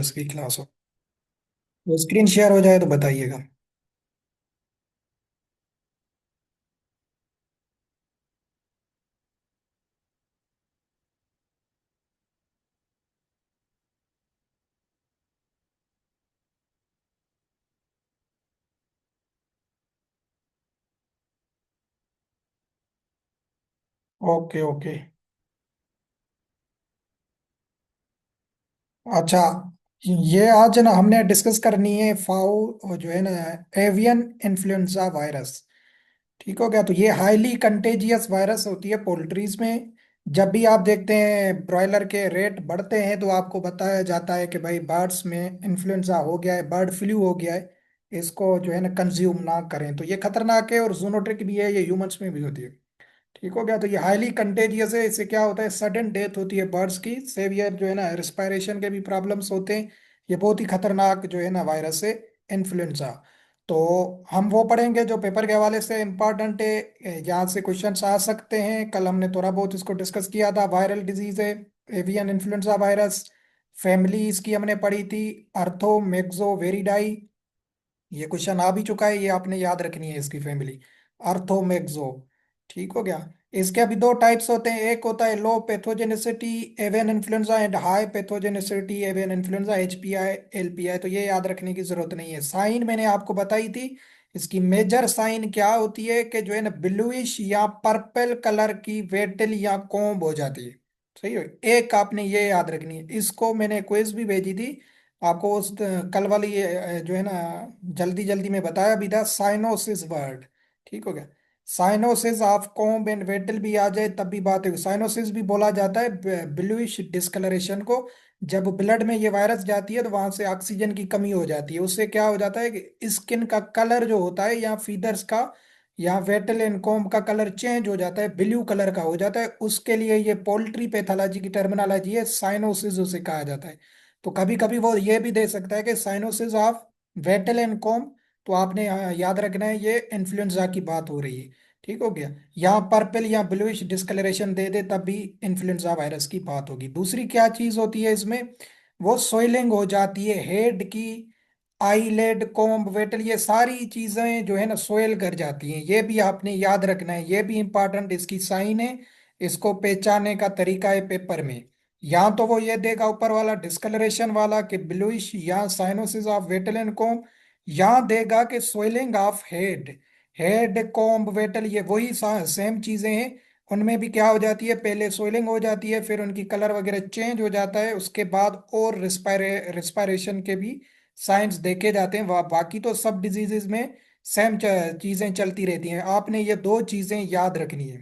इसकी क्लास हो तो स्क्रीन शेयर हो जाए तो बताइएगा। Okay okay. अच्छा, ये आज ना हमने डिस्कस करनी है फाउ जो है ना, एवियन इन्फ्लुएंजा वायरस। ठीक हो गया। तो ये हाईली कंटेजियस वायरस होती है पोल्ट्रीज में। जब भी आप देखते हैं ब्रॉयलर के रेट बढ़ते हैं तो आपको बताया जाता है कि भाई बर्ड्स में इन्फ्लुएंजा हो गया है, बर्ड फ्लू हो गया है, इसको जो है ना कंज्यूम ना करें। तो ये खतरनाक है और जूनोटिक भी है, ये ह्यूमंस में भी होती है। ठीक हो गया। तो ये हाईली कंटेजियस है, इससे क्या होता है, सडन डेथ होती है बर्ड्स की। सेवियर जो है ना रेस्पिरेशन के भी प्रॉब्लम्स होते हैं। ये बहुत ही खतरनाक जो है ना वायरस है, इन्फ्लुएंजा। तो हम वो पढ़ेंगे जो पेपर के हवाले से इम्पोर्टेंट है, यहाँ से क्वेश्चंस आ सकते हैं। कल हमने थोड़ा बहुत इसको डिस्कस किया था। वायरल डिजीज है एवियन इन्फ्लुएंजा वायरस। फैमिली इसकी हमने पढ़ी थी, अर्थो मैक्सो वेरिडाई। ये क्वेश्चन आ भी चुका है, ये आपने याद रखनी है इसकी फैमिली, अर्थोमेक्सो। ठीक हो गया। इसके अभी दो टाइप्स होते हैं, एक होता है low pathogenicity avian influenza and high pathogenicity avian influenza, HPI LPI. तो ये याद रखने की जरूरत नहीं है। साइन मैंने आपको बताई थी। इसकी मेजर साइन क्या होती है कि जो है ना ब्लूइश या पर्पल कलर की वेटल या कोम्ब हो जाती है। सही है। एक आपने ये याद रखनी है, इसको मैंने क्विज भी भेजी थी आपको उस कल वाली जो है ना, जल्दी जल्दी में बताया भी था, साइनोसिस वर्ड। ठीक हो गया। Cyanosis of comb and Vettel भी आ जाए तब भी बात है। साइनोसिस भी बोला जाता है ब्लूइश डिस्कलरेशन को। जब ब्लड में ये वायरस जाती है तो वहां से ऑक्सीजन की कमी हो जाती है, उससे क्या हो जाता है कि स्किन का कलर जो होता है या फीदर्स का या वेटल एंड कॉम्ब का कलर चेंज हो जाता है, ब्लू कलर का हो जाता है। उसके लिए ये पोल्ट्री पैथोलॉजी की टर्मिनोलॉजी है, साइनोसिस उसे कहा जाता है। तो कभी कभी वो ये भी दे सकता है कि cyanosis of wattle and comb. तो आपने याद रखना है ये इन्फ्लुएंजा की बात हो रही है। ठीक हो गया। यहाँ पर्पल या ब्लूइश डिस्कलरेशन दे दे तब भी इन्फ्लुएंजा वायरस की बात होगी। दूसरी क्या चीज होती है इसमें, वो सोइलिंग हो जाती है हेड की, आईलेड कोम्ब वेटल, ये सारी चीजें जो है ना सोयल कर जाती हैं। ये भी आपने याद रखना है, ये भी इंपॉर्टेंट इसकी साइन है। इसको पहचानने का तरीका है पेपर में। या तो वो ये देगा ऊपर वाला डिस्कलरेशन वाला कि ब्लूइश या cyanosis of wattle and comb, या देगा कि soiling of head, head comb wattle, ये वही सेम चीजें हैं। उनमें भी क्या हो जाती है, पहले सोइलिंग हो जाती है, फिर उनकी कलर वगैरह चेंज हो जाता है, उसके बाद और रिस्पायरेशन के भी साइंस देखे जाते हैं। बाकी तो सब डिजीजेज में सेम चीजें चलती रहती हैं। आपने ये दो चीजें याद रखनी है,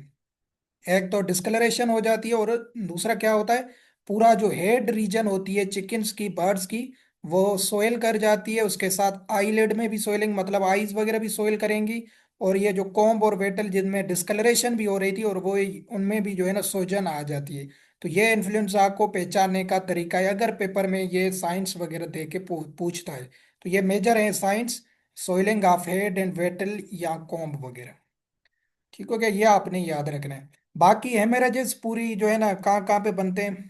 एक तो डिस्कलरेशन हो जाती है और दूसरा क्या होता है, पूरा जो हेड रीजन होती है चिकन्स की बर्ड्स की, वो सोयल कर जाती है। उसके साथ आईलिड में भी सोइलिंग, मतलब आईज वगैरह भी सोयल करेंगी। और ये जो कॉम्ब और वेटल जिनमें डिस्कलरेशन भी हो रही थी, और वो उनमें भी जो है ना सोजन आ जाती है। तो ये इन्फ्लुएंजा को पहचानने का तरीका है, अगर पेपर में ये साइंस वगैरह दे के पूछता है। तो ये मेजर है signs, soiling of head and wattle या कॉम्ब वगैरह। ठीक हो गया, ये आपने याद रखना है। बाकी हेमरेजेस पूरी जो है ना कहाँ कहाँ पे बनते हैं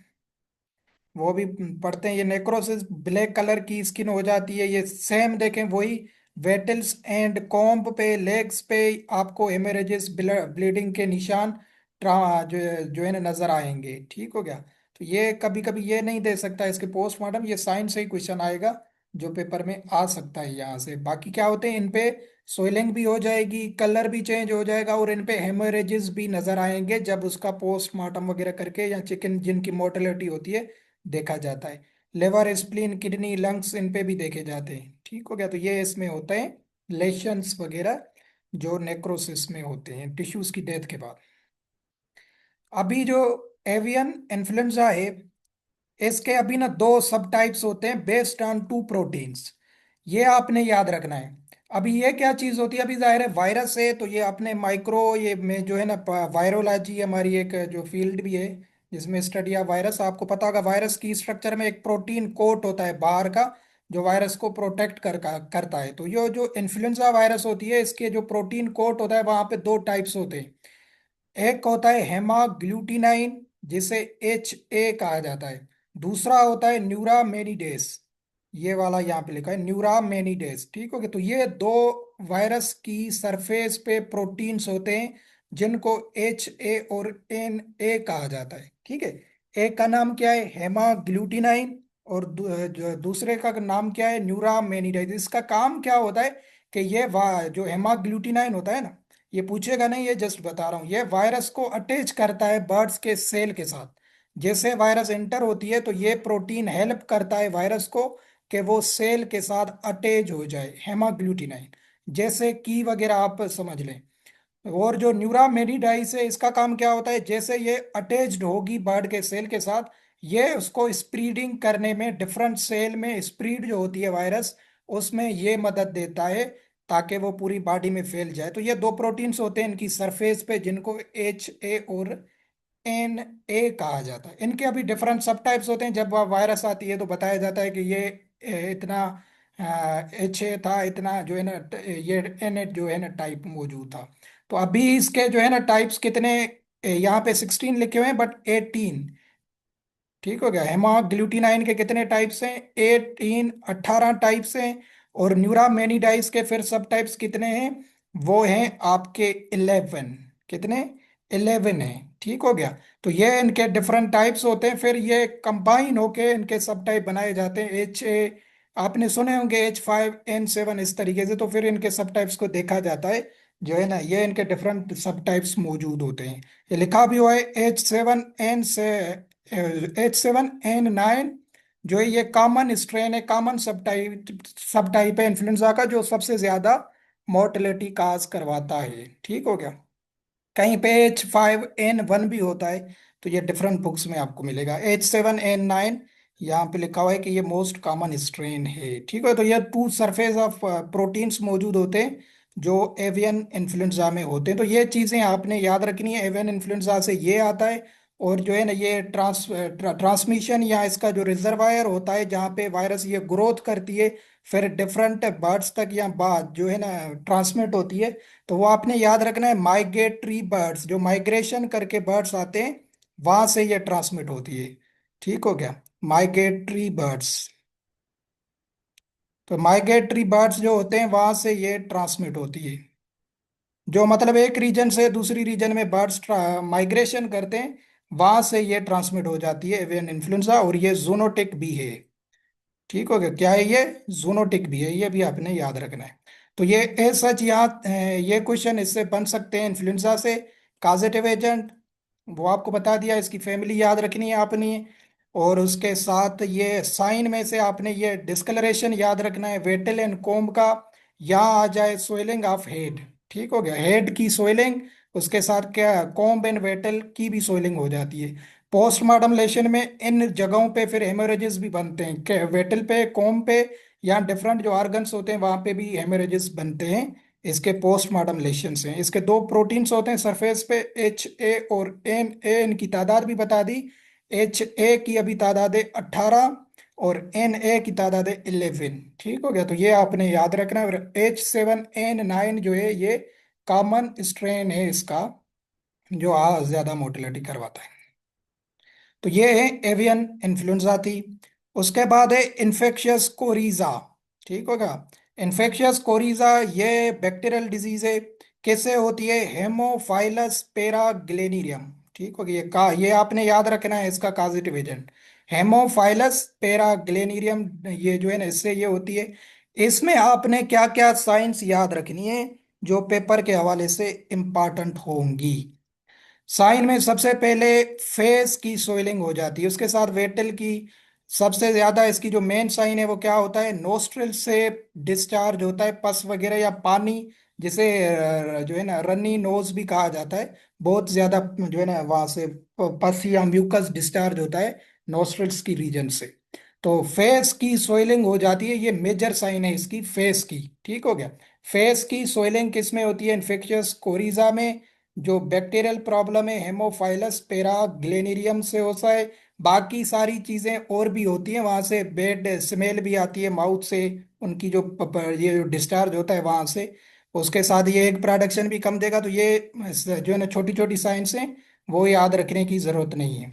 वो भी पढ़ते हैं। ये नेक्रोसिस, ब्लैक कलर की स्किन हो जाती है, ये सेम देखें वही वेटल्स एंड कॉम्ब पे, लेग्स पे आपको हेमरेजेस, ब्लीडिंग के निशान जो जो है ना नजर आएंगे। ठीक हो गया। तो ये कभी कभी ये नहीं दे सकता इसके पोस्टमार्टम, ये साइंस से ही क्वेश्चन आएगा जो पेपर में आ सकता है यहाँ से। बाकी क्या होते हैं, इन पे सोइलिंग भी हो जाएगी, कलर भी चेंज हो जाएगा, और इन पे हेमरेजेस भी नजर आएंगे जब उसका पोस्टमार्टम वगैरह करके, या चिकन जिनकी मोर्टेलिटी होती है देखा जाता है। लिवर, स्प्लीन, किडनी, लंग्स, इन पे भी देखे जाते हैं। ठीक हो गया। तो ये इसमें होते हैं लेशंस वगैरह जो नेक्रोसिस में होते हैं टिश्यूज की डेथ के बाद। अभी जो एवियन इन्फ्लुएंजा है, इसके अभी ना दो सब टाइप्स होते हैं बेस्ड ऑन टू प्रोटीन्स। ये आपने याद रखना है। अभी ये क्या चीज होती है, अभी जाहिर है वायरस है तो ये अपने माइक्रो ये में जो है ना, वायरोलॉजी हमारी एक जो फील्ड भी है जिसमें स्टडी ऑफ वायरस, आपको पता होगा वायरस की स्ट्रक्चर में एक प्रोटीन कोट होता है बाहर का, जो वायरस को प्रोटेक्ट करता है। तो ये जो इन्फ्लुएंजा वायरस होती है, इसके जो प्रोटीन कोट होता है वहां पे दो टाइप्स होते हैं। एक होता है हेमाग्लूटिनाइन, जिसे एच ए कहा जाता है। दूसरा होता है न्यूरामेनिडेस। ये वाला यहाँ पे लिखा है न्यूरामेनिडेज। ठीक हो गया, तो ये दो वायरस की सरफेस पे प्रोटीन्स होते हैं जिनको HA और NA कहा जाता है। ठीक है, एक का नाम क्या है, हेमाग्लूटिनाइन, और जो दूसरे का नाम क्या है, न्यूरामेनिडेज। इसका काम क्या होता है कि ये जो हेमाग्लूटिनाइन होता है ना, ये पूछेगा नहीं, ये जस्ट बता रहा हूँ, ये वायरस को अटैच करता है बर्ड्स के सेल के साथ। जैसे वायरस एंटर होती है तो ये प्रोटीन हेल्प करता है वायरस को कि वो सेल के साथ अटैच हो जाए, हेमाग्लूटिनाइन, जैसे की वगैरह आप समझ लें। और जो न्यूरामेनिडाइस है, इसका काम क्या होता है, जैसे ये अटैच्ड होगी बर्ड के सेल के साथ, ये उसको स्प्रीडिंग करने में, डिफरेंट सेल में स्प्रीड जो होती है वायरस, उसमें ये मदद देता है ताकि वो पूरी बॉडी में फैल जाए। तो ये दो प्रोटीन्स होते हैं इनकी सरफेस पे जिनको HA और NA कहा जाता है। इनके अभी डिफरेंट सब टाइप्स होते हैं, जब वायरस आती है तो बताया जाता है कि ये इतना HA था, इतना जो है ना ये NA जो है ना टाइप मौजूद था। तो अभी इसके जो है ना टाइप्स कितने, यहाँ पे 16 लिखे हुए हैं बट 18। ठीक हो गया, हेमाग्लूटिनाइन के कितने टाइप्स हैं, 18, 18 टाइप्स हैं। और न्यूरामेनिडाइज के फिर सब टाइप्स कितने हैं, वो हैं आपके 11। कितने, 11 हैं। ठीक हो गया, तो ये इनके डिफरेंट टाइप्स होते हैं, फिर ये कंबाइन होके इनके सब टाइप बनाए जाते हैं। HA आपने सुने होंगे, H5N7, इस तरीके से। तो फिर इनके सब टाइप्स को देखा जाता है, जो है ना ये इनके डिफरेंट सब टाइप्स मौजूद होते हैं। ये लिखा भी हुआ है H7N9, जो है ये कॉमन स्ट्रेन है, कॉमन सब टाइप है इन्फ्लुएंजा का, जो सबसे ज्यादा मोर्टेलिटी काज करवाता है। ठीक हो गया, कहीं पे H5N1 भी होता है, तो ये डिफरेंट बुक्स में आपको मिलेगा। H7N9 यहाँ पे लिखा हुआ है कि ये मोस्ट कॉमन स्ट्रेन है। ठीक है, तो ये टू सरफेस ऑफ प्रोटीन्स मौजूद होते हैं जो एवियन इन्फ्लुएंजा में होते हैं। तो ये चीज़ें आपने याद रखनी है, एवियन इन्फ्लुएंजा से ये आता है। और जो है ना ये ट्रांसमिशन या इसका जो रिजर्वायर होता है जहाँ पे वायरस ये ग्रोथ करती है, फिर डिफरेंट बर्ड्स तक या बाद जो है ना ट्रांसमिट होती है। तो वो आपने याद रखना है, माइग्रेटरी बर्ड्स, जो माइग्रेशन करके बर्ड्स आते हैं वहां से ये ट्रांसमिट होती है। ठीक हो गया, माइग्रेटरी बर्ड्स। तो माइग्रेटरी बर्ड्स जो होते हैं वहां से ये ट्रांसमिट होती है, जो मतलब एक रीजन से दूसरी रीजन में बर्ड्स माइग्रेशन करते हैं, वहां से ये ट्रांसमिट हो जाती है एवियन इन्फ्लुएंजा। और ये जूनोटिक भी है। ठीक हो गया, क्या है ये, जूनोटिक भी है, ये भी आपने याद रखना है। तो ये ए सच यहाँ ये क्वेश्चन इससे बन सकते हैं इन्फ्लुएंजा से। काजेटिव एजेंट वो आपको बता दिया, इसकी फैमिली याद रखनी है आपने। और उसके साथ ये साइन में से आपने ये डिस्कलरेशन याद रखना है, वेटल एंड कोम्ब का। यहाँ आ जाए सोइलिंग ऑफ हेड। ठीक हो गया, हेड की सोइलिंग, उसके साथ क्या कोम्ब एंड वेटल की भी सोइलिंग हो जाती है। पोस्टमार्टम लेशन में इन जगहों पे फिर हेमोरेजेस भी बनते हैं, वेटल पे, कोम पे, या डिफरेंट जो ऑर्गन्स होते हैं वहां पे भी हेमोरेजेस बनते हैं। इसके पोस्टमार्टम लेशन से इसके दो प्रोटीन्स होते हैं सरफेस पे, HA और NA। इनकी तादाद भी बता दी, HA की अभी तादाद है 18 और NA की तादाद है 11। ठीक हो गया, तो ये आपने याद रखना है। और H7N9 जो है ये कॉमन स्ट्रेन है इसका, जो ज्यादा मोटिलिटी करवाता है। तो ये है एवियन इन्फ्लुएंजा थी। उसके बाद है इन्फेक्शियस कोरीजा। ठीक होगा, इन्फेक्शियस कोरीजा ये बैक्टीरियल डिजीज है। कैसे होती है, हेमोफाइलस पैराग्लेनिरियम। ठीक हो गया, ये आपने याद रखना है इसका काजिटिव एजेंट, हेमोफाइलस पैराग्लेनिरियम। ये जो है ना इससे ये होती है। इसमें आपने क्या क्या साइंस याद रखनी है जो पेपर के हवाले से इंपॉर्टेंट होंगी। साइन में सबसे पहले फेस की सोइलिंग हो जाती है, उसके साथ वेटल की। सबसे ज्यादा इसकी जो मेन साइन है वो क्या होता है, नोस्ट्रिल से डिस्चार्ज होता है पस वगैरह या पानी, जिसे जो है ना रनी नोज भी कहा जाता है। बहुत ज्यादा जो है ना वहां से पस या म्यूकस डिस्चार्ज होता है नोस्ट्रिल्स की रीजन से। तो फेस की सोइलिंग हो जाती है, ये मेजर साइन है इसकी, फेस की। ठीक हो गया, फेस की सोइलिंग किस में होती है, इन्फेक्शियस कोरिजा में। जो बैक्टीरियल प्रॉब्लम है हेमोफाइलस पैराग्लेनिरियम से होता है। बाकी सारी चीजें और भी होती हैं, वहां से बैड स्मेल भी आती है माउथ से, उनकी जो ये जो डिस्चार्ज होता है वहां से। उसके साथ ये एक प्रोडक्शन भी कम देगा। तो ये जो है ना छोटी छोटी साइंस हैं, वो याद रखने की जरूरत नहीं है।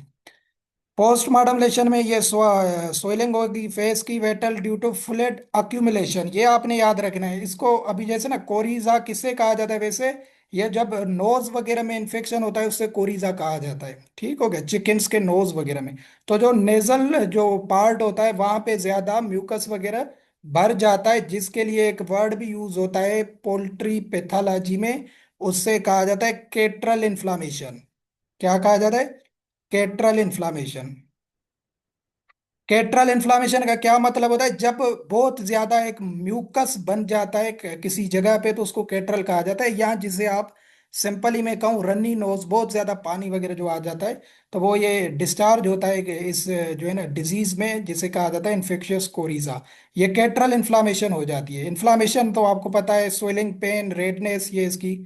पोस्टमार्टम लेशन में ये सोइलिंग होगी फेस की wattle due to fluid accumulation, ये आपने याद रखना है इसको। अभी जैसे ना कोरिजा किससे कहा जाता है वैसे, ये जब नोज वगैरह में इन्फेक्शन होता है उससे कोरिजा कहा जाता है। ठीक हो गया, चिकन्स के नोज वगैरह में। तो जो नेजल जो पार्ट होता है वहां पे ज्यादा म्यूकस वगैरह भर जाता है, जिसके लिए एक वर्ड भी यूज होता है पोल्ट्री पैथोलॉजी में, उससे कहा जाता है केट्रल इन्फ्लामेशन। क्या कहा जाता है? केट्रल इन्फ्लामेशन। केट्रल इन्फ्लामेशन का क्या मतलब होता है? जब बहुत ज्यादा एक म्यूकस बन जाता है किसी जगह पे तो उसको केट्रल कहा जाता है। या जिसे आप सिंपली में कहूँ रनी नोज, बहुत ज्यादा पानी वगैरह जो आ जाता है, तो वो ये डिस्चार्ज होता है कि इस जो है ना डिजीज में, जिसे कहा जाता है इन्फेक्शियस कोरिजा। ये केट्रल इन्फ्लामेशन हो जाती है। इन्फ्लामेशन तो आपको पता है, स्वेलिंग, पेन, रेडनेस, ये इसकी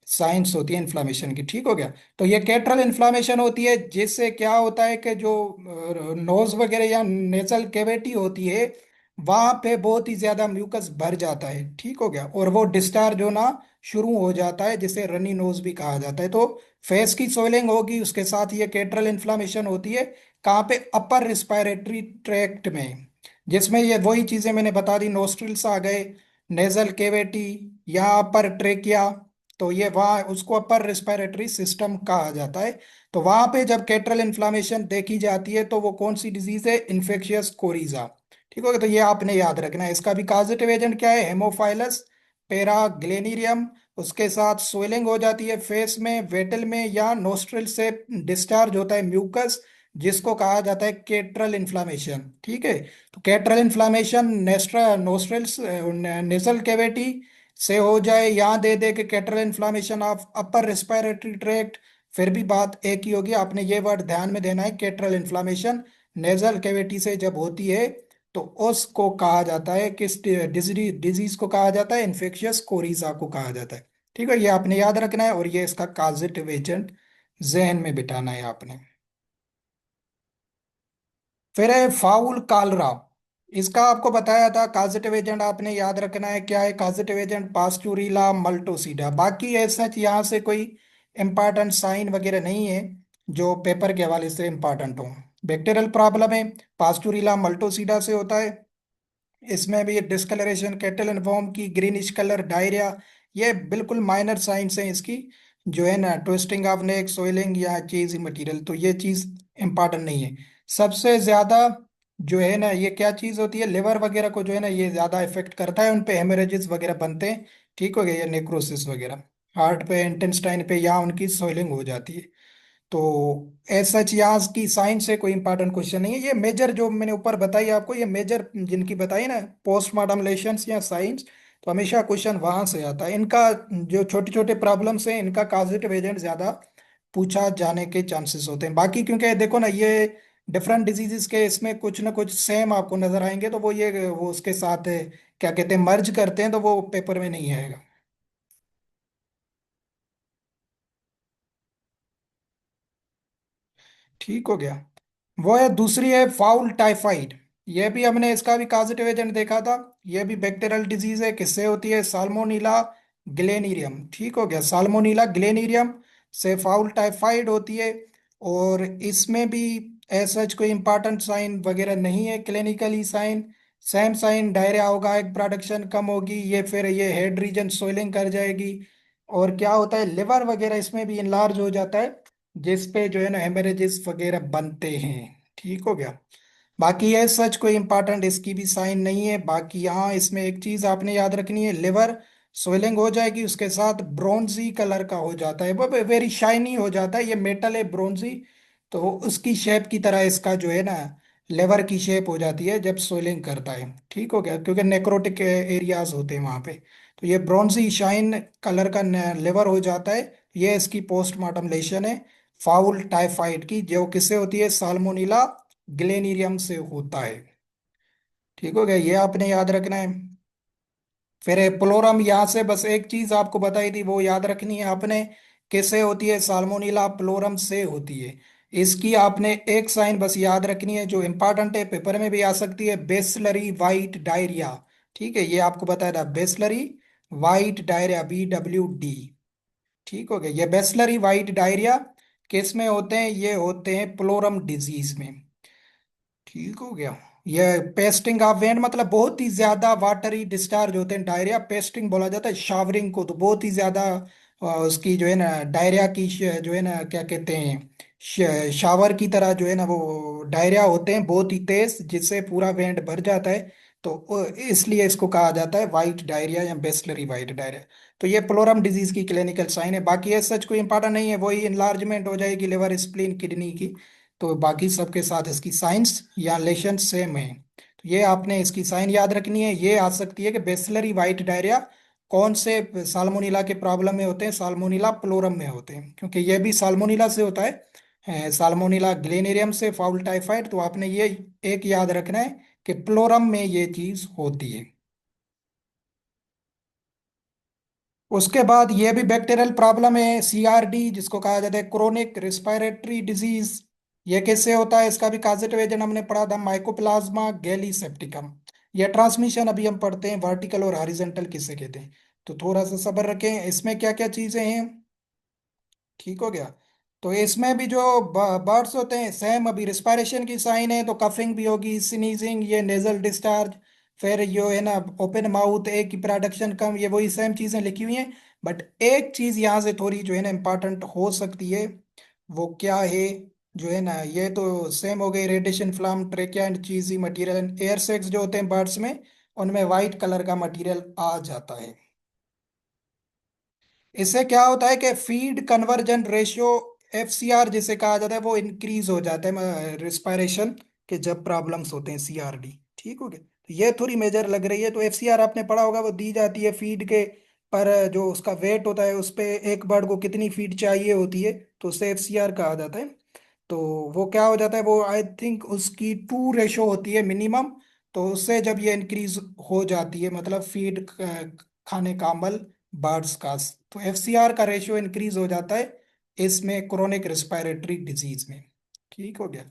साइंस होती है इन्फ्लामेशन की। ठीक हो गया। तो ये केट्रल इन्फ्लामेशन होती है, जिससे क्या होता है कि जो नोज वगैरह या नेजल कैविटी होती है वहां पे बहुत ही ज्यादा म्यूकस भर जाता है। ठीक हो गया, और वो डिस्चार्ज होना शुरू हो जाता है, जिसे रनी नोज भी कहा जाता है। तो फेस की सोइलिंग होगी, उसके साथ ये केट्रल इन्फ्लामेशन होती है। कहाँ पे? अपर रिस्पायरेटरी ट्रैक्ट में, जिसमें ये वही चीजें मैंने बता दी, नोस्ट्रिल्स आ गए, नेजल कैविटी, यहाँ अपर ट्रेकिया, तो ये वहाँ उसको अपर रिस्पायरेटरी सिस्टम कहा जाता है। तो वहां पे जब कैटरल इन्फ्लामेशन देखी जाती है तो वो कौन सी डिजीज है? Infectious coryza. ठीक हो गया, तो ये आपने याद रखना है। इसका भी कॉजेटिव एजेंट क्या है? हेमोफाइलस पैराग्लेनिरियम। उसके साथ स्वेलिंग हो जाती है फेस में, वेटल में, या नोस्ट्रिल से डिस्चार्ज होता है म्यूकस, जिसको कहा जाता है केट्रल इन्फ्लामेशन। ठीक है। तो केट्रल इन्फ्लामेशन नेस्ट्रा नोस्ट्रिल्स नेजल कैविटी से हो जाए, यहाँ दे दे के catarrhal inflammation of upper respiratory tract, फिर भी बात एक ही होगी। आपने ये वर्ड ध्यान में देना है, कैटरल इन्फ्लामेशन नेजल कैविटी से जब होती है तो उसको कहा जाता है, किस डिजीज डिजीज को कहा जाता है? इन्फेक्शियस कोरिजा को कहा जाता है। ठीक है, ये आपने याद रखना है, और ये इसका कॉजेटिव एजेंट जहन में बिठाना है आपने। फिर है फाउल कालरा। इसका आपको बताया था कॉजेटिव एजेंट आपने याद रखना है। क्या है कॉजेटिव एजेंट? पास्चुरिला मल्टोसिडा। बाकी ऐसा यहाँ से कोई इम्पार्टेंट साइन वगैरह नहीं है जो पेपर के हवाले से इम्पार्टेंट हो। बैक्टीरियल प्रॉब्लम है, पास्चुरिला मल्टोसिडा से होता है। इसमें भी डिस्कलरेशन, कैटल इन्फॉर्म की ग्रीनिश कलर, डायरिया, ये बिल्कुल माइनर साइंस हैं इसकी। जो है ना ट्विस्टिंग ऑफ नेक, सोइलिंग या चीज मटेरियल, तो ये चीज इंपॉर्टेंट नहीं है। सबसे ज्यादा जो है ना ये क्या चीज होती है? लिवर वगैरह को जो है ना ये ज्यादा इफेक्ट करता है, उन पे हेमरेजेस वगैरह बनते हैं। ठीक हो गया, ये नेक्रोसिस वगैरह, हार्ट पे, इंटेस्टाइन पे, यहाँ उनकी सोइलिंग हो जाती है। तो एज सच यहाँ की साइंस से कोई इंपॉर्टेंट क्वेश्चन नहीं है। ये मेजर जो मैंने ऊपर बताई आपको, ये मेजर जिनकी बताई ना, पोस्टमार्टम लेशंस या साइंस, तो हमेशा क्वेश्चन वहां से आता है। इनका जो छोटे छोटे प्रॉब्लम्स हैं इनका कॉजेटिव एजेंट ज्यादा पूछा जाने के चांसेस होते हैं। बाकी क्योंकि देखो ना ये डिफरेंट डिजीजेस के इसमें कुछ ना कुछ सेम आपको नजर आएंगे, तो वो उसके साथ क्या कहते हैं, मर्ज करते हैं, तो वो पेपर में नहीं आएगा। ठीक हो गया। वो है, दूसरी है फाउल टाइफाइड। ये भी हमने इसका भी कॉजेटिव एजेंट देखा था। ये भी बैक्टीरियल डिजीज है, किससे होती है? साल्मोनीला ग्लेनीरियम। ठीक हो गया, साल्मोनीला ग्लेनीरियम से फाउल टाइफाइड होती है। और इसमें भी ऐसा कोई इंपॉर्टेंट साइन वगैरह नहीं है, clinically sign same sign, diarrhoea होगा, एग प्रोडक्शन कम होगी, ये फिर ये हेड रीजन सोइलिंग कर जाएगी। और क्या होता है, लिवर वगैरह इसमें भी इनलार्ज हो जाता है, जिस पे जो है ना हेमरेजेस वगैरह बनते हैं। ठीक हो गया। बाकी है सच कोई इंपॉर्टेंट इसकी भी साइन नहीं है। बाकी यहाँ इसमें एक चीज आपने याद रखनी है, लिवर स्वेलिंग हो जाएगी, उसके साथ ब्रोंजी कलर का हो जाता है, वो वेरी शाइनी हो जाता है, ये मेटल है ब्रोंजी, तो उसकी शेप की तरह इसका जो है ना लिवर की शेप हो जाती है जब स्वेलिंग करता है। ठीक हो गया, क्योंकि नेक्रोटिक एरियाज होते हैं वहां पे, तो ये ब्रोंजी शाइन कलर का लिवर हो जाता है। ये इसकी पोस्टमार्टम लेशन है फाउल टाइफाइड की, जो किससे होती है? साल्मोनीला ग्लेनीरियम से होता है। ठीक हो गया, ये आपने याद रखना है। फिर प्लोरम, यहाँ से बस एक चीज आपको बताई थी वो याद रखनी है आपने, किससे होती है? साल्मोनीला प्लोरम से होती है। इसकी आपने एक साइन बस याद रखनी है जो इंपॉर्टेंट है, पेपर में भी आ सकती है, बेसलरी वाइट डायरिया। ठीक है, ये आपको बताया था, बेसलरी वाइट डायरिया, BWD। ठीक हो गया, ये बेसलरी वाइट डायरिया किस में होते हैं? ये होते हैं प्लोरम डिजीज में। ठीक हो गया। ये पेस्टिंग ऑफ वेंट मतलब बहुत ही ज्यादा वाटरी डिस्चार्ज होते हैं, डायरिया पेस्टिंग बोला जाता है शावरिंग को, तो बहुत ही ज्यादा उसकी जो है ना डायरिया की जो है ना क्या कहते हैं, शावर की तरह जो है ना वो डायरिया होते हैं बहुत ही तेज, जिससे पूरा वेंट भर जाता है। तो इसलिए इसको कहा जाता है वाइट डायरिया या बेस्लरी वाइट डायरिया। तो ये प्लोरम डिजीज की क्लिनिकल साइन है, बाकी ये सच कोई इंपॉर्टेंट नहीं है, वही इनलार्जमेंट हो जाएगी लिवर स्प्लीन किडनी की। तो बाकी सबके साथ इसकी साइंस या लेशन सेम है। तो ये आपने इसकी साइन याद रखनी है। ये आ सकती है कि बेसिलरी वाइट डायरिया कौन से साल्मोनेला के प्रॉब्लम में होते हैं? साल्मोनेला प्लोरम में होते हैं, क्योंकि ये भी साल्मोनेला से होता है, साल्मोनेला ग्लेनेरियम से फाउल टाइफाइड। तो आपने ये एक याद रखना है कि प्लोरम में ये चीज होती है। उसके बाद ये भी बैक्टीरियल प्रॉब्लम है, सीआरडी जिसको कहा जाता है क्रोनिक रिस्पायरेटरी डिजीज। ये किससे होता है? इसका भी काजेटिव एजेंट हमने पढ़ा था, माइकोप्लाज्मा गैली सेप्टिकम। ये ट्रांसमिशन अभी हम पढ़ते हैं वर्टिकल और हॉरिजॉन्टल किससे कहते हैं। तो थोड़ा सा सब्र रखें, इसमें क्या क्या चीजें हैं। ठीक हो गया। तो इसमें भी जो बर्ड्स होते हैं सेम, अभी रिस्पायरेशन की साइन है तो कफिंग भी होगी, स्नीजिंग, ये नेजल डिस्चार्ज, फिर यो है ना ओपन माउथ, एक की प्रोडक्शन कम, ये वही सेम चीजें लिखी हुई हैं। बट एक चीज यहाँ से थोड़ी जो है ना इम्पोर्टेंट हो सकती है, वो क्या है? जो है ना ये तो सेम हो गई, radiation flame trachea and cheesy material, air sacs जो होते हैं बर्ड्स में, उनमें वाइट कलर का मटेरियल आ जाता है। इससे क्या होता है कि फीड कन्वर्जन रेशियो, एफसीआर जिसे कहा जाता है, वो इंक्रीज हो जाता है रिस्पायरेशन के जब प्रॉब्लम्स होते हैं, सीआरडी। ठीक हो गया। तो ये थोड़ी मेजर लग रही है, तो एफसीआर आपने पढ़ा होगा, वो दी जाती है फीड के पर, जो उसका वेट होता है उस पे एक बर्ड को कितनी फीड चाहिए होती है, तो उसे एफसीआर कहा जाता है। तो वो क्या हो जाता है, वो आई थिंक उसकी 2 रेशो होती है मिनिमम। तो उससे जब ये इंक्रीज हो जाती है, मतलब फीड खाने का अमल बर्ड्स का, तो एफसीआर का रेशियो इंक्रीज हो जाता है इसमें क्रोनिक रिस्पायरेटरी डिजीज में। ठीक हो गया।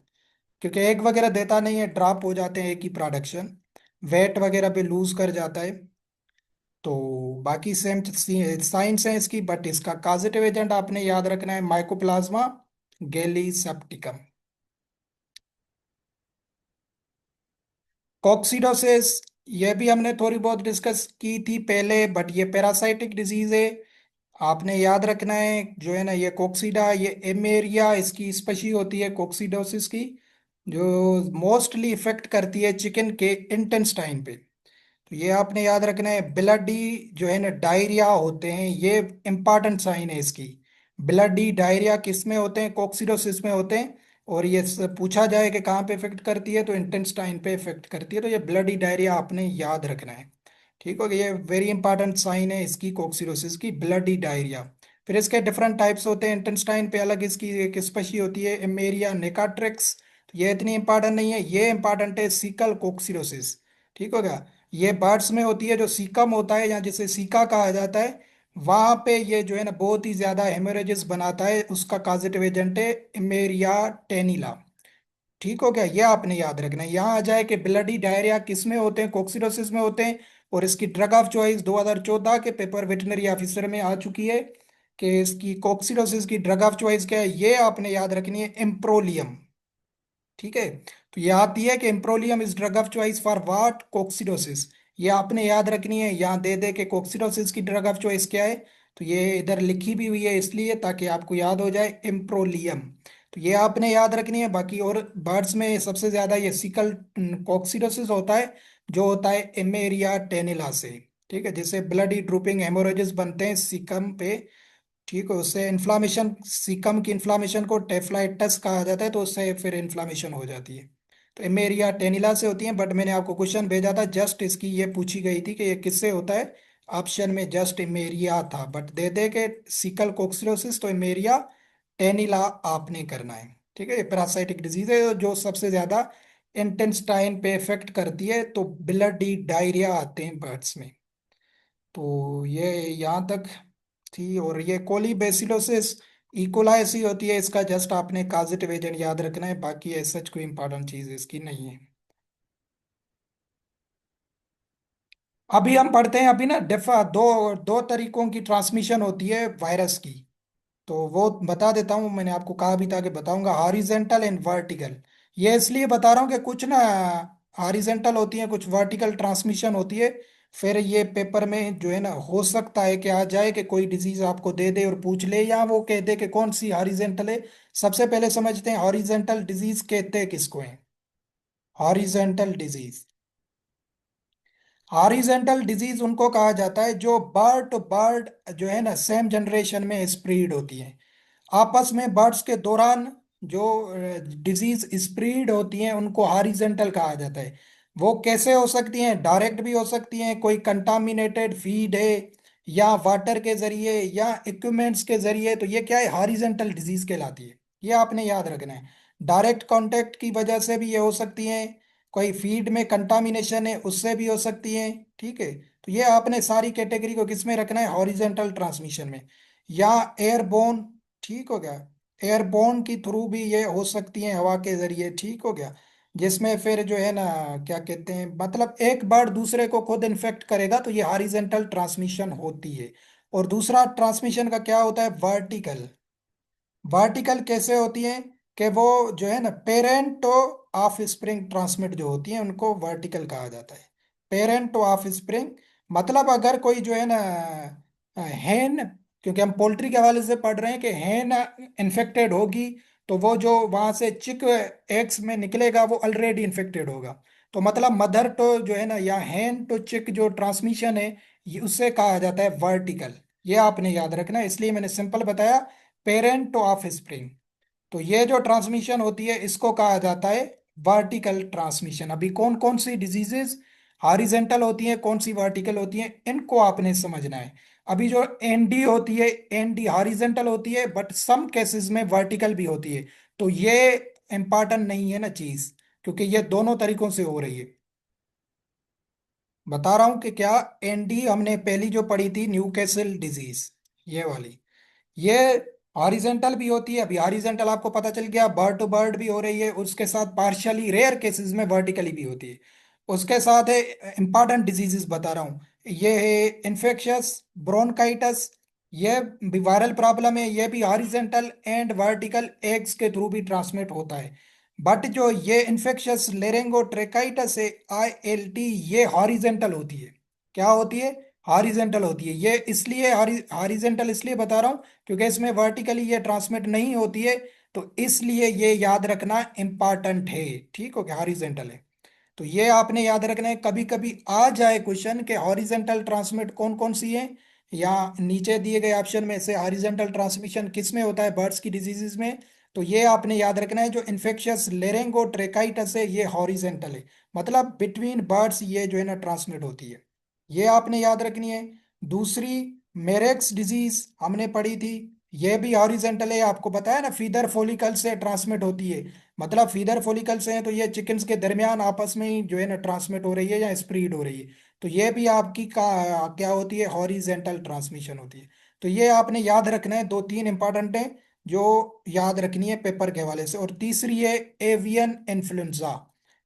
क्योंकि एग वगैरह देता नहीं है, ड्रॉप हो जाते हैं एक ही प्रोडक्शन, वेट वगैरह भी लूज कर जाता है। तो बाकी सेम साइंस है इसकी, बट इसका काजेटिव एजेंट आपने याद रखना है माइकोप्लाज्मा गैली सेप्टिकम। कॉक्सिडोसिस, ये भी हमने थोड़ी बहुत डिस्कस की थी पहले, बट ये पैरासाइटिक डिजीज है। आपने याद रखना है जो है ना ये कोक्सीडा, ये एमेरिया इसकी स्पेशी होती है कोक्सीडोसिस की, जो मोस्टली इफेक्ट करती है चिकन के इंटेस्टाइन पे। तो ये आपने याद रखना है। ब्लडी जो है ना डायरिया होते हैं, ये इंपॉर्टेंट साइन है इसकी। ब्लडी डायरिया किस में होते हैं? कोक्सिडोसिस में होते हैं। और ये पूछा जाए कि कहाँ पे इफेक्ट करती है, तो इंटेस्टाइन पे इफेक्ट करती है, तो ये ब्लडी डायरिया आपने याद रखना है। ठीक हो गया। ये वेरी इंपॉर्टेंट साइन है इसकी कोक्सिडोसिस की, ब्लडी डायरिया। फिर इसके डिफरेंट टाइप्स होते हैं, इंटेस्टाइन पे अलग इसकी एक स्पेशी होती है एमेरिया नेकाट्रिक्स। तो ये इतनी इंपॉर्टेंट नहीं है, ये इंपॉर्टेंट है सीकल कोक्सिडोसिस। ठीक हो गया। ये बर्ड्स में होती है, जो सीकम होता है या जिसे सीका कहा जाता है, वहां पे ये जो है ना बहुत ही ज्यादा हेमोरेजेस बनाता है, उसका काजेटिव एजेंट है इमेरिया टेनिला। ठीक हो गया। ये आपने याद रखना है। यहाँ आ जाए कि ब्लडी डायरिया किस में होते हैं? कोक्सिडोसिस में होते हैं। और इसकी ड्रग ऑफ चॉइस 2014 के पेपर वेटनरी ऑफिसर में आ चुकी है कि इसकी कोक्सिडोसिस की ड्रग ऑफ चॉइस क्या है, ये आपने याद रखनी है, इम्प्रोलियम। ठीक है। तो ये आती है कि amprolium is drug of choice for what? Coccidiosis. ये आपने याद रखनी है, यहाँ दे दे के कोक्सिडोसिस की ड्रग ऑफ चॉइस क्या है। तो ये इधर लिखी भी हुई है इसलिए ताकि आपको याद हो जाए, इम्प्रोलियम। तो ये आपने याद रखनी है। बाकी और बर्ड्स में सबसे ज्यादा ये सिकल कोक्सिडोसिस होता है, जो होता है एमेरिया टेनिला से। ठीक है, जिससे ब्लडी ड्रूपिंग हेमोरेजेस बनते हैं सिकम पे। ठीक है, उससे इन्फ्लामेशन, सीकम की इन्फ्लामेशन को टेफ्लाइटस कहा जाता है, तो उससे फिर इन्फ्लामेशन हो जाती है। तो एमेरिया टेनिला से होती है। बट मैंने आपको क्वेश्चन भेजा था, जस्ट इसकी ये पूछी गई थी कि ये किससे होता है, ऑप्शन में जस्ट एमेरिया था, बट दे दे के सीकल कोक्सिडोसिस, तो एमेरिया टेनिला आपने करना है। ठीक है, ये पैरासाइटिक डिजीज है जो सबसे ज्यादा इंटेस्टाइन पे इफेक्ट करती है, तो ब्लडी डायरिया आते हैं बर्ड्स में। तो ये यहाँ तक थी। और ये कोलीबैसिलोसिस इकोलाइसी होती है, इसका जस्ट आपने काजेटिव एजेंट याद रखना है, बाकी ऐसा कोई इंपॉर्टेंट चीज इसकी नहीं है। अभी हम पढ़ते हैं, अभी ना डेफा दो दो तरीकों की ट्रांसमिशन होती है वायरस की। तो वो बता देता हूँ, मैंने आपको कहा भी था कि बताऊंगा। हॉरिजेंटल एंड वर्टिकल, ये इसलिए बता रहा हूँ कि कुछ ना हॉरिजेंटल होती है, कुछ वर्टिकल ट्रांसमिशन होती है। फिर ये पेपर में जो है ना, हो सकता है कि आ जाए कि कोई डिजीज आपको दे दे और पूछ ले, या वो कह दे कि कौन सी हॉरिजेंटल है। सबसे पहले समझते हैं हॉरिजेंटल डिजीज कहते हैं किसको है। हॉरिजेंटल डिजीज, हॉरिजेंटल डिजीज उनको कहा जाता है जो बर्ड टू बर्ड जो है ना सेम जनरेशन में स्प्रीड होती है। आपस में बर्ड्स के दौरान जो डिजीज स्प्रीड होती हैं उनको हॉरिजेंटल कहा जाता है। वो कैसे हो सकती हैं? डायरेक्ट भी हो सकती हैं, कोई कंटामिनेटेड फीड है, या वाटर के जरिए, या इक्विपमेंट्स के जरिए, तो ये क्या है, हॉरिजेंटल डिजीज कहलाती है। ये आपने याद रखना है। डायरेक्ट कांटेक्ट की वजह से भी ये हो सकती हैं, कोई फीड में कंटामिनेशन है उससे भी हो सकती है। ठीक है, तो ये आपने सारी कैटेगरी को किस में रखना है, हॉरिजेंटल ट्रांसमिशन में। या एयरबोर्न, ठीक हो गया, एयरबोर्न की थ्रू भी ये हो सकती हैं, हवा के जरिए, ठीक हो गया। जिसमें फिर जो है ना, क्या कहते हैं, मतलब एक बर्ड दूसरे को खुद इन्फेक्ट करेगा, तो ये हॉरिजेंटल ट्रांसमिशन होती है। और दूसरा ट्रांसमिशन का क्या होता है, वर्टिकल। वर्टिकल कैसे होती है कि वो जो है ना parent two of spring transmit जो होती है उनको वर्टिकल कहा जाता है। पेरेंट टू ऑफ स्प्रिंग, मतलब अगर कोई जो है ना हैन, क्योंकि हम पोल्ट्री के हवाले से पढ़ रहे हैं कि हैन इन्फेक्टेड होगी, तो वो जो वहां से चिक एग्स में निकलेगा वो ऑलरेडी इन्फेक्टेड होगा। तो मतलब मदर टू जो है ना, या हैन टू चिक जो ट्रांसमिशन है, ये उससे कहा जाता है वर्टिकल। ये आपने याद रखना है, इसलिए मैंने सिंपल बताया, पेरेंट टू ऑफ स्प्रिंग। तो ये जो ट्रांसमिशन होती है इसको कहा जाता है वर्टिकल ट्रांसमिशन। अभी कौन कौन सी डिजीजेस हॉरिजेंटल होती हैं, कौन सी वर्टिकल होती हैं, इनको आपने समझना है। अभी जो एनडी होती है, एनडी हॉरिजेंटल होती है, बट सम केसेस में वर्टिकल भी होती है। तो ये इंपॉर्टेंट नहीं है ना चीज, क्योंकि ये दोनों तरीकों से हो रही है। बता रहा हूं कि क्या, एनडी हमने पहली जो पढ़ी थी, न्यूकैसल डिजीज, ये वाली, ये हॉरिजेंटल भी होती है। अभी हॉरिजेंटल आपको पता चल गया, बर्ड टू बर्ड भी हो रही है, उसके साथ पार्शियली रेयर केसेस में वर्टिकली भी होती है। उसके साथ है, इंपॉर्टेंट डिजीजेस बता रहा हूँ, ये है इन्फेक्शियस ब्रोनकाइटस, ये भी वायरल प्रॉब्लम है, ये भी हॉरिजेंटल एंड वर्टिकल एग्स के थ्रू भी ट्रांसमिट होता है। बट जो ये इन्फेक्शियस लेरिंगोट्रेकाइटिस है, ILT, ये हॉरिजेंटल होती है। क्या होती है? हॉरिजेंटल होती है। ये इसलिए हॉरिजेंटल इसलिए बता रहा हूँ क्योंकि इसमें वर्टिकली ये ट्रांसमिट नहीं होती है। तो इसलिए ये याद रखना इंपॉर्टेंट है। ठीक हो गया, हॉरिजेंटल है। तो ये आपने याद रखना है, कभी कभी आ जाए क्वेश्चन के हॉरिजेंटल ट्रांसमिट कौन कौन सी है, या नीचे दिए गए ऑप्शन में से हॉरिजेंटल ट्रांसमिशन किस में होता है, बर्ड्स की डिजीजेज में। तो ये आपने याद रखना है, जो इन्फेक्शियस लेरिंगोट्रेकाइटिस है ये हॉरिजेंटल है, मतलब बिटवीन बर्ड्स ये जो है ना ट्रांसमिट होती है। ये आपने याद रखनी है। दूसरी, मेरेक्स डिजीज हमने पढ़ी थी, ये भी हॉरिजेंटल है, आपको बताया ना, फीदर फॉलिकल से ट्रांसमिट होती है। मतलब फीदर फॉलिकल से है तो ये चिकन्स के दरमियान आपस में ही जो है ना ट्रांसमिट हो रही है या स्प्रीड हो रही है। तो ये भी आपकी क्या होती है, हॉरिजेंटल ट्रांसमिशन होती है। तो ये आपने याद रखना है, दो तीन इंपॉर्टेंट है जो याद रखनी है पेपर के हवाले से। और तीसरी है एवियन इन्फ्लुएंजा,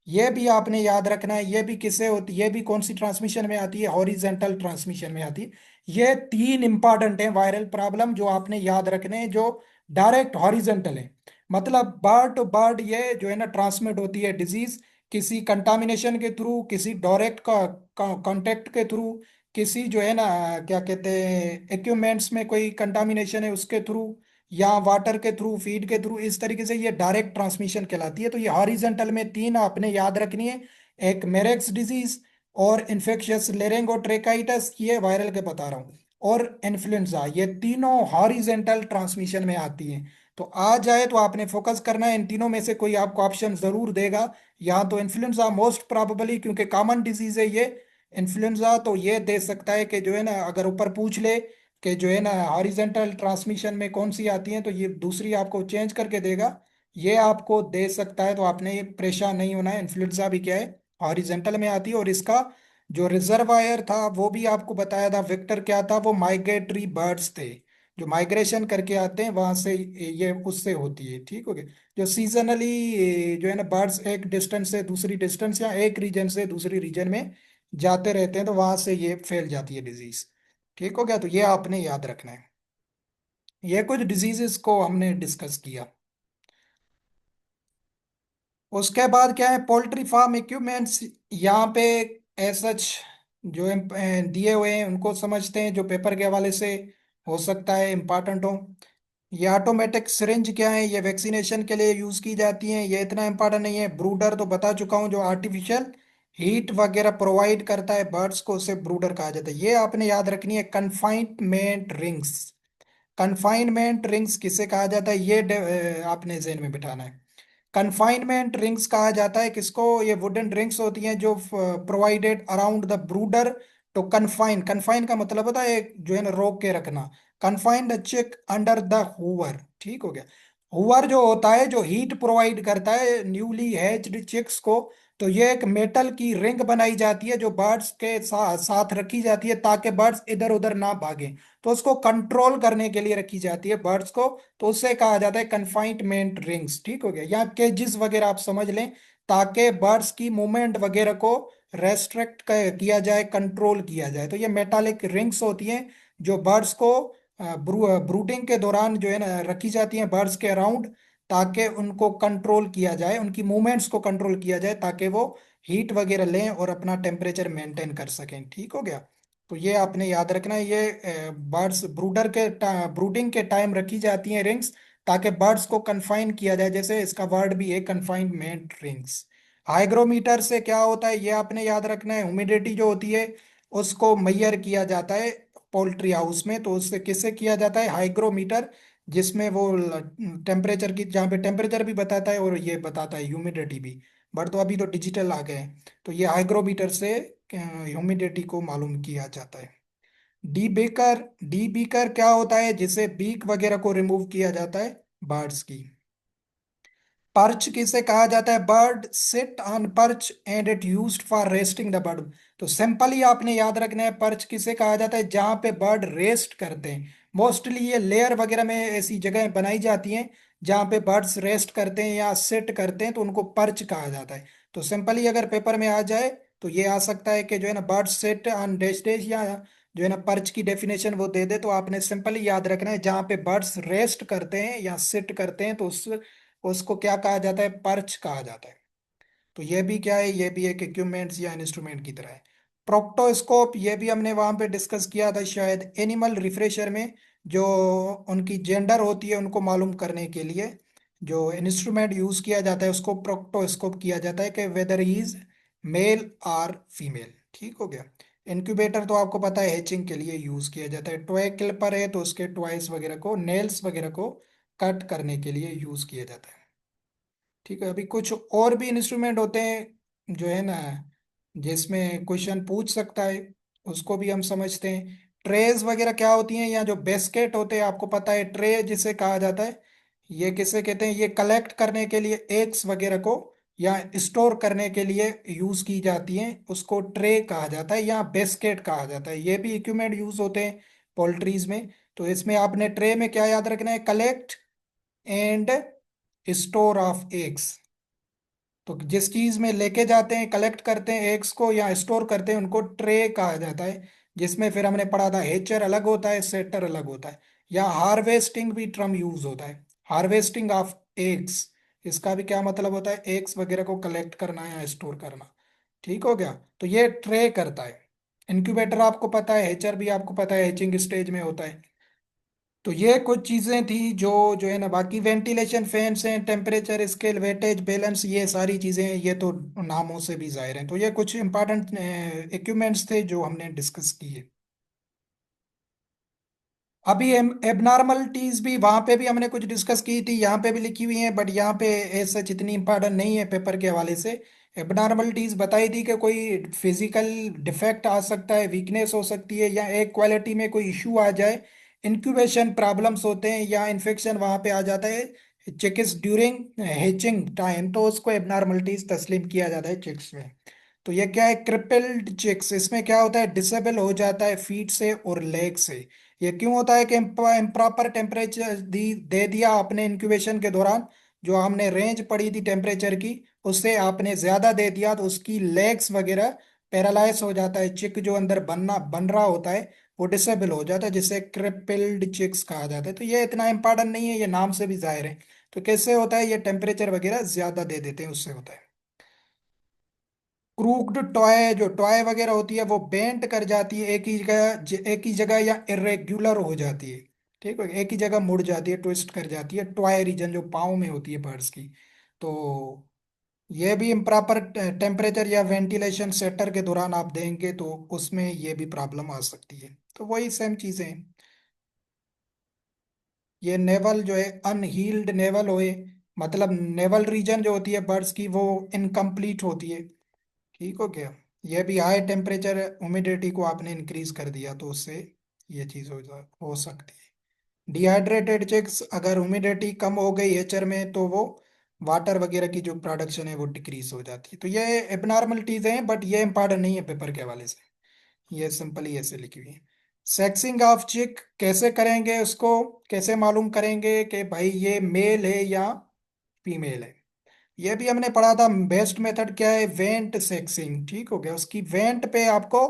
ये भी आपने याद रखना है। ये भी किससे होती, ये भी कौन सी ट्रांसमिशन में आती है, हॉरिजेंटल ट्रांसमिशन में आती है। ये तीन इंपॉर्टेंट है वायरल प्रॉब्लम जो आपने याद रखने हैं, जो डायरेक्ट हॉरिजेंटल है। मतलब बर्ड टू बर्ड ये जो है ना ट्रांसमिट होती है डिजीज, किसी कंटामिनेशन के थ्रू, किसी डायरेक्ट का कांटेक्ट के थ्रू, किसी जो है ना, क्या कहते हैं, इक्विपमेंट्स में कोई कंटामिनेशन है उसके थ्रू, या वाटर के थ्रू, फीड के थ्रू, इस तरीके से ये डायरेक्ट ट्रांसमिशन कहलाती है। तो ये हॉरिजेंटल में तीन आपने याद रखनी है, एक मेरेक्स डिजीज, और इन्फेक्शियस लेरिंगोट्रेकाइटिस, ये वायरल के बता रहा हूँ, और इन्फ्लुएंजा, ये तीनों हॉरिजेंटल ट्रांसमिशन में आती हैं। तो आ जाए तो आपने फोकस करना है, इन तीनों में से कोई आपको ऑप्शन जरूर देगा। या तो इन्फ्लुएंजा मोस्ट प्रोबेबली, क्योंकि कॉमन डिजीज है ये इन्फ्लुएंजा, तो ये दे सकता है कि जो है ना, अगर ऊपर पूछ ले कि जो है ना हॉरिजेंटल ट्रांसमिशन में कौन सी आती है, तो ये दूसरी आपको चेंज करके देगा, ये आपको दे सकता है। तो आपने ये परेशान नहीं होना है, इन्फ्लुएंजा भी क्या है, हॉरिजेंटल में आती है। और इसका जो रिजर्वायर था वो भी आपको बताया था, वेक्टर क्या था, वो माइग्रेटरी बर्ड्स थे, जो माइग्रेशन करके आते हैं वहां से, ये उससे होती है। ठीक हो गया, जो सीजनली जो है ना बर्ड्स एक डिस्टेंस से दूसरी डिस्टेंस, या एक रीजन से दूसरी रीजन में जाते रहते हैं, तो वहां से ये फैल जाती है डिजीज। ठीक हो गया, तो ये आपने याद रखना है। ये कुछ डिजीजेस को हमने डिस्कस किया। उसके बाद क्या है, पोल्ट्री फार्म इक्विपमेंट्स। यहाँ पे एज सच जो दिए हुए हैं उनको समझते हैं, जो पेपर के हवाले से हो सकता है इम्पोर्टेंट हो। ये ऑटोमेटिक सिरिंज क्या है, ये वैक्सीनेशन के लिए यूज की जाती हैं, ये इतना इंपॉर्टेंट नहीं है। ब्रूडर तो बता चुका हूँ, जो आर्टिफिशियल हीट वगैरह प्रोवाइड करता है बर्ड्स को, उसे ब्रूडर कहा जाता है। ये आपने याद रखनी है। कन्फाइनमेंट रिंग्स, कन्फाइनमेंट रिंग्स किसे कहा जाता है, ये आपने जेन में बिठाना है। कन्फाइनमेंट रिंग्स कहा जाता है किसको, ये वुडन रिंग्स होती हैं जो provided around the brooder to confine. Confine का मतलब होता है जो है ना रोक के रखना। कन्फाइन द चिक अंडर द हूवर, ठीक हो गया। हूवर जो होता है जो हीट प्रोवाइड करता है न्यूली हैच्ड चिक्स को। तो ये एक मेटल की रिंग बनाई जाती है जो बर्ड्स के साथ रखी जाती है ताकि बर्ड्स इधर उधर ना भागे। तो उसको कंट्रोल करने के लिए रखी जाती है बर्ड्स को। तो उससे कहा जाता है कन्फाइनमेंट रिंग्स, ठीक हो गया। या केजेस वगैरह आप समझ लें, ताकि बर्ड्स की मूवमेंट वगैरह को रेस्ट्रिक्ट किया जाए, कंट्रोल किया जाए। तो ये मेटालिक रिंग्स होती हैं जो बर्ड्स को ब्रूडिंग के दौरान जो है ना रखी जाती हैं बर्ड्स के अराउंड, ताकि उनको कंट्रोल किया जाए, उनकी मूवमेंट्स को कंट्रोल किया जाए, ताकि वो हीट वगैरह लें और अपना टेम्परेचर मेंटेन कर सकें, ठीक हो गया। तो ये आपने याद रखना है। ये बर्ड्स ब्रूडिंग के टाइम रखी जाती हैं रिंग्स, ताकि बर्ड्स को कन्फाइन किया जाए, जैसे इसका वर्ड भी है कन्फाइनमेंट रिंग्स। हाइग्रोमीटर से क्या होता है, ये आपने याद रखना है। ह्यूमिडिटी जो होती है उसको मैयर किया जाता है पोल्ट्री हाउस में, तो उससे किससे किया जाता है, हाइग्रोमीटर। जिसमें वो टेम्परेचर की, जहाँ पे टेम्परेचर भी बताता है और ये बताता है ह्यूमिडिटी भी। बट तो अभी तो डिजिटल आ गए हैं। तो ये हाइग्रोमीटर से ह्यूमिडिटी को मालूम किया जाता है। डी बेकर, डी बीकर क्या होता है, जिसे बीक वगैरह को रिमूव किया जाता है बर्ड्स की। पर्च किसे कहा जाता है, bird sit on perch and it used for resting the bird. तो सिंपली आपने याद रखना है, पर्च किसे कहा जाता है, जहां पे बर्ड रेस्ट करते हैं। मोस्टली ये लेयर वगैरह में ऐसी जगह बनाई जाती हैं जहां पे बर्ड्स रेस्ट करते हैं या सिट करते हैं, तो उनको पर्च कहा जाता है। तो सिंपली अगर पेपर में आ जाए तो ये आ सकता है कि जो है ना bird sit on dash dash, या जो है ना पर्च की डेफिनेशन वो दे दे। तो आपने सिंपली याद रखना है, जहां पे बर्ड्स रेस्ट करते हैं या सिट करते हैं, तो उसको क्या कहा जाता है, पर्च कहा जाता है। तो ये भी क्या है, ये भी एक इक्विपमेंट्स या इंस्ट्रूमेंट की तरह है। प्रोक्टोस्कोप, ये भी हमने वहां पे डिस्कस किया था शायद, एनिमल रिफ्रेशर में। जो उनकी जेंडर होती है उनको मालूम करने के लिए जो इंस्ट्रूमेंट यूज किया जाता है उसको प्रोक्टोस्कोप किया जाता है, कि वेदर इज मेल और फीमेल, ठीक हो गया। इंक्यूबेटर तो आपको पता है हैचिंग के लिए यूज किया जाता है। टॉय क्लिपर है तो उसके टॉयज वगैरह को, नेल्स वगैरह को कट करने के लिए यूज किया जाता है। ठीक है, अभी कुछ और भी इंस्ट्रूमेंट होते हैं जो है ना जिसमें क्वेश्चन पूछ सकता है, उसको भी हम समझते हैं। ट्रेज वगैरह क्या होती हैं, या जो बेस्केट होते हैं, आपको पता है ट्रे जिसे कहा जाता है, ये किसे कहते हैं, ये कलेक्ट करने के लिए एग्स वगैरह को या स्टोर करने के लिए यूज की जाती हैं, उसको ट्रे कहा जाता है या बेस्केट कहा जाता है। ये भी इक्विपमेंट यूज होते हैं पोल्ट्रीज में। तो इसमें आपने ट्रे में क्या याद रखना है, collect and store of eggs. तो जिस चीज में लेके जाते हैं, कलेक्ट करते हैं एग्स को या स्टोर करते हैं, उनको ट्रे कहा जाता है। जिसमें फिर हमने पढ़ा था हेचर अलग होता है, सेटर अलग होता है। या हार्वेस्टिंग भी टर्म यूज होता है, हार्वेस्टिंग ऑफ एग्स। इसका भी क्या मतलब होता है, एग्स वगैरह को कलेक्ट करना या स्टोर करना, ठीक हो गया। तो ये ट्रे करता है। इंक्यूबेटर आपको पता है, हेचर भी आपको पता है, हेचिंग स्टेज में होता है। तो ये कुछ चीजें थी जो जो है ना, बाकी वेंटिलेशन फैंस हैं, टेम्परेचर स्केल, वेटेज बैलेंस, ये सारी चीजें हैं, ये तो नामों से भी जाहिर हैं। तो ये कुछ इंपॉर्टेंट इक्विपमेंट्स थे जो हमने डिस्कस किए। अभी एबनॉर्मलिटीज भी वहां पे भी हमने कुछ डिस्कस की थी, यहाँ पे भी लिखी हुई हैं, बट यहाँ पे ऐसा इतनी इंपॉर्टेंट नहीं है पेपर के हवाले से। एबनॉर्मलिटीज बताई थी कि कोई फिजिकल डिफेक्ट आ सकता है, वीकनेस हो सकती है, या एक क्वालिटी में कोई इशू आ जाए, इंक्यूबेशन प्रॉब्लम्स होते हैं, या इन्फेक्शन वहां पे आ जाता है चिक्स ड्यूरिंग हेचिंग टाइम, तो उसको एबनॉर्मलिटीज तस्लीम किया जाता है चिक्स में। तो ये क्या है, क्रिपल्ड चिक्स, इसमें क्या होता है, डिसेबल हो जाता है फीट से और लेग से। ये क्यों होता है कि इम्प्रॉपर टेम्परेचर दे दिया आपने इंक्यूबेशन के दौरान, जो हमने रेंज पड़ी थी टेम्परेचर की, उससे आपने ज्यादा दे दिया, तो उसकी लेग्स वगैरह पैरालाइज हो जाता है, चिक जो अंदर बन रहा होता है वो डिसेबल हो जाता है, जिसे क्रिपिल्ड चिक्स कहा जाता है। तो ये इतना इंपॉर्टेंट नहीं है, ये नाम से भी जाहिर है। तो कैसे होता है, ये टेम्परेचर वगैरह ज्यादा दे देते हैं, उससे होता है। क्रूक्ड टॉय, जो टॉय वगैरह होती है वो बेंट कर जाती है एक ही जगह, एक ही जगह, या इरेग्युलर हो जाती है। ठीक है, एक ही जगह मुड़ जाती है, ट्विस्ट कर जाती है, टॉय रीजन जो पाँव में होती है बर्ड्स की। तो ये भी इम्प्रॉपर टेम्परेचर या वेंटिलेशन सेटर के दौरान आप देंगे तो उसमें ये भी प्रॉब्लम आ सकती है। तो वही सेम चीजें हैं। ये नेवल जो है, अनहील्ड नेवल होए, मतलब नेवल रीजन जो होती है बर्ड्स की वो इनकम्प्लीट होती है। ठीक हो गया। ये भी हाई टेम्परेचर ह्यूमिडिटी को आपने इंक्रीज कर दिया तो उससे ये चीज हो सकती है। डिहाइड्रेटेड चिक्स, अगर ह्यूमिडिटी कम हो गई एचर में तो वो वाटर वगैरह की जो प्रोडक्शन है वो डिक्रीज हो जाती है। तो ये एबनॉर्मल चीजें हैं, बट ये इंपॉर्टेंट नहीं है पेपर के हवाले से। ये सिंपली ऐसे लिखी हुई है। सेक्सिंग ऑफ चिक कैसे करेंगे उसको, कैसे मालूम करेंगे कि भाई ये मेल है या फीमेल है। ये भी हमने पढ़ा था। बेस्ट मेथड क्या है, वेंट सेक्सिंग। ठीक हो गया, उसकी वेंट पे आपको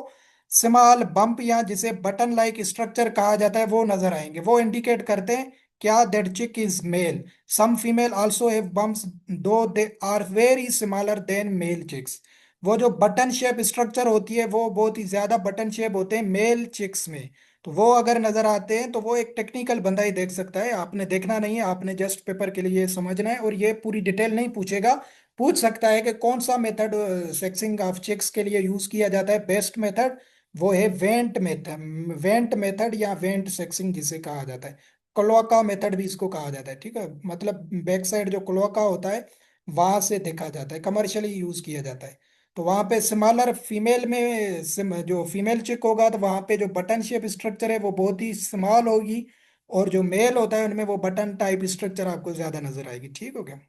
स्मॉल बम्प या जिसे बटन लाइक स्ट्रक्चर कहा जाता है वो नजर आएंगे, वो इंडिकेट करते हैं क्या that chick is male. Some female also have bumps though they are very smaller than male chicks. वो जो बटन शेप स्ट्रक्चर होती है वो बहुत ही ज्यादा बटन शेप होते हैं मेल चिक्स में। तो वो अगर नजर आते हैं तो वो एक टेक्निकल बंदा ही देख सकता है, आपने देखना नहीं है, आपने जस्ट पेपर के लिए समझना है। और ये पूरी डिटेल नहीं पूछेगा, पूछ सकता है कि कौन सा मेथड सेक्सिंग ऑफ चिक्स के लिए यूज किया जाता है, बेस्ट मेथड वो है वेंट मेथड। वेंट मेथड या वेंट सेक्सिंग जिसे कहा जाता है, क्लोआका मेथड भी इसको कहा जाता है। ठीक है, मतलब बैक साइड जो क्लोआका होता है वहां से देखा जाता है, कमर्शियली यूज किया जाता है। तो वहां पे स्मॉलर फीमेल में जो फीमेल चिक होगा तो वहां पे जो बटन शेप स्ट्रक्चर है वो बहुत ही स्मॉल होगी, और जो मेल होता है उनमें वो बटन टाइप स्ट्रक्चर आपको ज्यादा नजर आएगी। ठीक हो गया।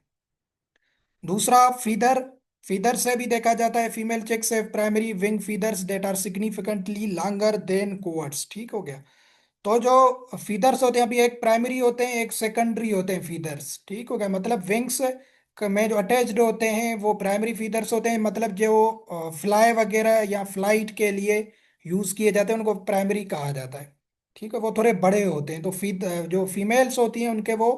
दूसरा फीदर, फीदर से भी देखा जाता है, female chicks have primary wing feathers that are significantly longer than coverts. ठीक हो गया। तो जो फीदर्स होते हैं अभी, एक प्राइमरी होते हैं एक सेकेंडरी होते हैं फीदर्स। ठीक हो गया, मतलब विंग्स में जो अटैच्ड होते हैं वो प्राइमरी फीदर्स होते हैं, मतलब जो फ्लाई वगैरह या फ्लाइट के लिए यूज किए जाते हैं उनको प्राइमरी कहा जाता है। ठीक है, वो थोड़े बड़े होते हैं। तो जो फीमेल्स होती हैं उनके वो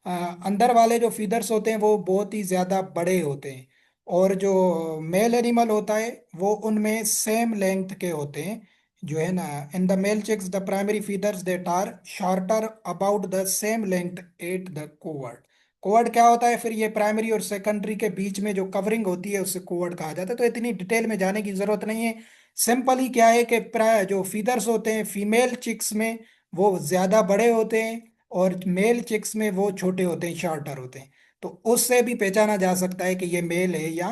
अ, अंदर वाले जो फीदर्स होते हैं वो बहुत ही ज्यादा बड़े होते हैं। और जो मेल एनिमल होता है वो उनमें सेम लेंथ के होते हैं, जो है ना। In the male chicks the primary feathers that are shorter about the same length at the covert. Covert क्या होता है फिर, ये प्राइमरी और सेकेंडरी के बीच में जो कवरिंग होती है उसे कोवर्ड कहा जाता है। तो इतनी डिटेल में जाने की जरूरत नहीं है। सिंपली क्या है कि प्राय जो फीदर्स होते हैं फीमेल चिक्स में वो ज्यादा बड़े होते हैं, और मेल चिक्स में वो छोटे होते हैं, शॉर्टर होते हैं। तो उससे भी पहचाना जा सकता है कि ये मेल है या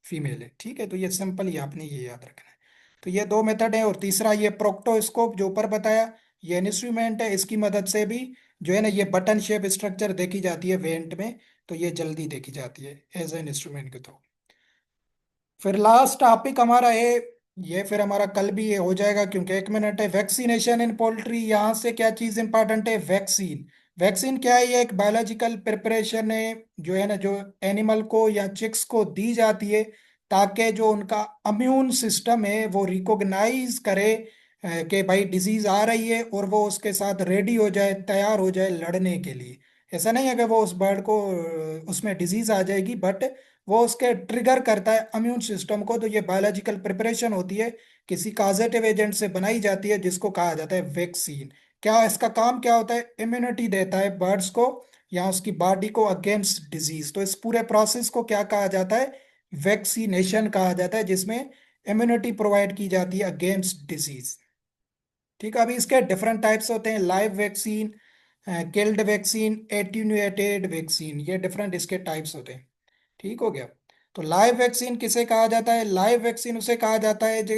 फीमेल है। ठीक है, तो ये सिंपल ही आपने ये याद रखना है। तो ये दो मेथड है। और तीसरा ये प्रोक्टोस्कोप जो ऊपर बताया, ये इंस्ट्रूमेंट है, इसकी मदद से भी जो है ना ये बटन शेप स्ट्रक्चर देखी जाती है वेंट में, तो ये जल्दी देखी जाती है एज एन इंस्ट्रूमेंट के थ्रू। फिर लास्ट टॉपिक हमारा है, ये फिर हमारा कल भी ये हो जाएगा क्योंकि 1 मिनट है, वैक्सीनेशन इन पोल्ट्री। यहाँ से क्या चीज इंपॉर्टेंट है, वैक्सीन। वैक्सीन क्या है, ये एक बायोलॉजिकल प्रिपरेशन है जो है ना, जो एनिमल को या चिक्स को दी जाती है ताकि जो उनका इम्यून सिस्टम है वो रिकॉग्नाइज करे कि भाई डिजीज आ रही है, और वो उसके साथ रेडी हो जाए, तैयार हो जाए लड़ने के लिए। ऐसा नहीं है कि वो उस बर्ड को उसमें डिजीज आ जाएगी, बट वो उसके ट्रिगर करता है इम्यून सिस्टम को। तो ये बायोलॉजिकल प्रिपरेशन होती है, किसी काजेटिव एजेंट से बनाई जाती है जिसको कहा जाता है वैक्सीन। क्या इसका काम क्या होता है, इम्यूनिटी देता है बर्ड्स को या उसकी बॉडी को अगेंस्ट डिजीज। तो इस पूरे प्रोसेस को क्या कहा जाता है, वैक्सीनेशन कहा जाता है, जिसमें इम्यूनिटी प्रोवाइड की जाती है अगेंस्ट डिजीज। ठीक है, अभी इसके डिफरेंट टाइप्स होते हैं, live vaccine, killed vaccine, attenuated vaccine, ये डिफरेंट इसके टाइप्स होते हैं। ठीक हो गया। तो लाइव वैक्सीन किसे कहा जाता है, लाइव वैक्सीन उसे कहा जाता है जो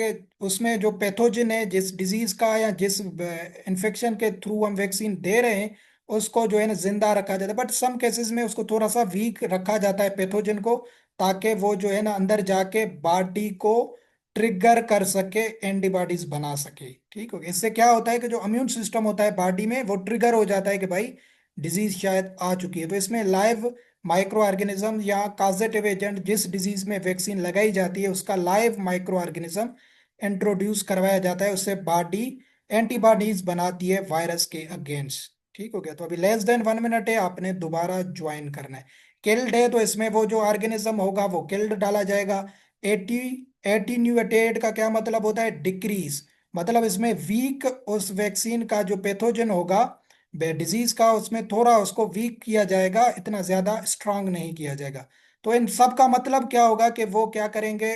उसमें जो पैथोजन है, जिस डिजीज का या जिस इन्फेक्शन के थ्रू हम वैक्सीन दे रहे हैं उसको जो है ना जिंदा रखा जाता है। बट सम केसेस में उसको थोड़ा सा वीक रखा जाता है पैथोजन को, ताकि वो जो है ना अंदर जाके बॉडी को ट्रिगर कर सके, एंटीबॉडीज बना सके। ठीक हो गया, इससे क्या होता है कि जो इम्यून सिस्टम होता है बॉडी में वो ट्रिगर हो जाता है कि भाई डिजीज शायद आ चुकी है। तो इसमें लाइव माइक्रो ऑर्गेनिज्म या काजेटिव एजेंट, जिस डिजीज में वैक्सीन लगाई जाती है उसका लाइव माइक्रो ऑर्गेनिज्म इंट्रोड्यूस करवाया जाता है, उससे बॉडी एंटीबॉडीज बनाती है वायरस के अगेंस्ट। ठीक हो गया, तो अभी लेस देन 1 मिनट है, आपने दोबारा ज्वाइन करना है। किल्ड है तो इसमें वो जो ऑर्गेनिज्म होगा वो किल्ड डाला जाएगा। एटी एटीन्यूएटेड का क्या मतलब होता है? डिक्रीज। मतलब इसमें वीक उस वैक्सीन का जो पैथोजन होगा डिजीज का, उसमें थोड़ा उसको वीक किया जाएगा, इतना ज्यादा स्ट्रांग नहीं किया जाएगा। तो इन सब का मतलब क्या होगा कि वो क्या करेंगे?